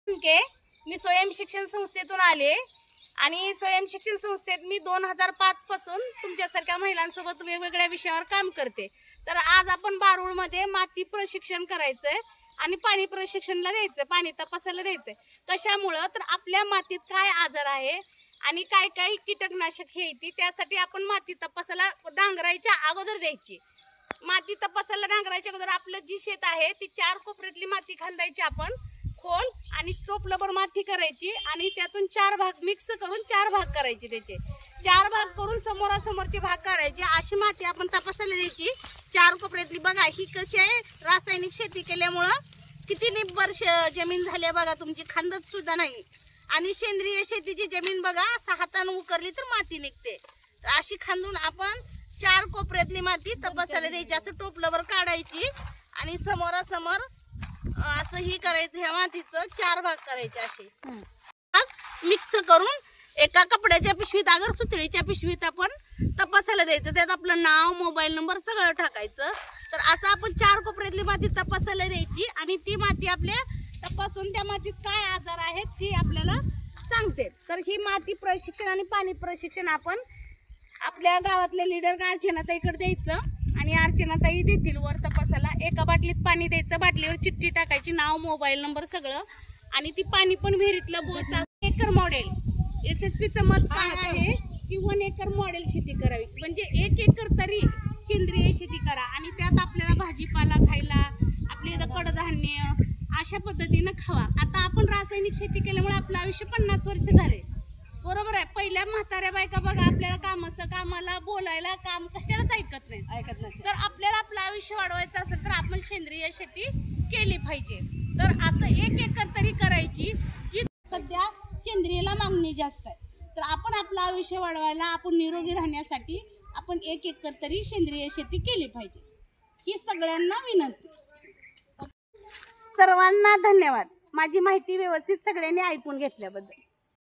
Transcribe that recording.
मी स्वयं शिक्षण संस्थेतून आले आणि स्वयं शिक्षण संस्थेत मी 2005 पासून तुमच्यासारख्या महिलांसोबत वेगवेगळ्या विषयावर काम करते। तर आज आपण बारूळमध्ये माती प्रशिक्षण करायचंय आणि पाणी प्रशिक्षणला द्यायचं, पाणी तपासायला द्यायचंय। कशामुळे तर आपल्या मातीत काय आजार आहे आणि काय काय कीटकनाशक येते, त्यासाठी आपण माती तपासायला डांगरायच्या अगोदर द्यायची। माती तपासायला डांगरायच्या अगोदर आपलं जी शेत आहे ती 4 कोपऱ्यातली माती खांदायची आपण खोल आणि टोपलभर माती करायची आणि त्यातून 4 भाग मिक्स करून 4 भाग करायचे। त्याचे 4 भाग करून समोरासमोरचे भाग काढायचे। अशी माती आपण तपासायला द्यायची 4 कोपऱ्यातली। बघा ही कशी आहे, रासायनिक शेती केल्यामुळं किती निब्बर जमीन झाली बघा, तुमची खांदत सुद्धा नाही। आणि सेंद्रिय शेतीची जमीन बघा, हाताने उकरली तर माती निघते। तर अशी खांदून आपण 4 कोपऱ्यातली माती तपासायला द्यायची, असं टोपलभर काढायची आणि समोरासमोर असं ही करायचं। ह्या मातीचं 4 भाग करायचे, असे भाग मिक्स करून एका कपड्याच्या पिशवीत अगर सुतळीच्या पिशवीत आपण तपासायला द्यायचं। त्यात आपलं नाव, मोबाईल नंबर सगळं टाकायचं। तर असं आपण 4 कोपऱ्यातली माती तपासायला द्यायची आणि ती माती आपल्या तपासून त्या मातीत काय आजार आहेत ती आपल्याला सांगते। तर ही माती प्रशिक्षण आणि पाणी प्रशिक्षण आपण आपल्या गावातले लीडर अर्चनाताईकडे द्यायचं आणि अर्चनाताई देतील वर तपासायला। एका बाटलीत पाणी द्यायचं, बाटलीवर चिठ्ठी टाकायची, नाव, मोबाईल नंबर सगळं, आणि ती पाणी पण विहिरीतलं बोरचं एकर मॉडेल SSPचं मत काय आहे की 1 एकर मॉडेल शेती करावी, म्हणजे 1 एकर तरी सेंद्रिय शेती करा आणि त्यात आपल्याला भाजीपाला खायला, आपले कडधान्य अशा पद्धतीनं खावा। आता आपण रासायनिक शेती केल्यामुळे आपलं आयुष्य 50 वर्ष झाले, बरोबर आहे। पहिल्या म्हाताऱ्या बायका बघा, आपल्याला कामाला बोलायला काम कशालाच ऐकत नाही। तर आपल्याला आपलं आयुष्य वाढवायचं असेल तर आपण सेंद्रिय शेती केली पाहिजे। तर असं 1 एकर तरी करायची, जी सध्या सेंद्रियला मागणी जास्त आहे। तर आपण आपलं आयुष्य वाढवायला, आपण निरोगी राहण्यासाठी आपण 1 एकर तरी सेंद्रिय शेती केली पाहिजे, ही सगळ्यांना विनंती। सर्वांना धन्यवाद, माझी माहिती व्यवस्थित सगळ्यांनी ऐकून घेतल्याबद्दल।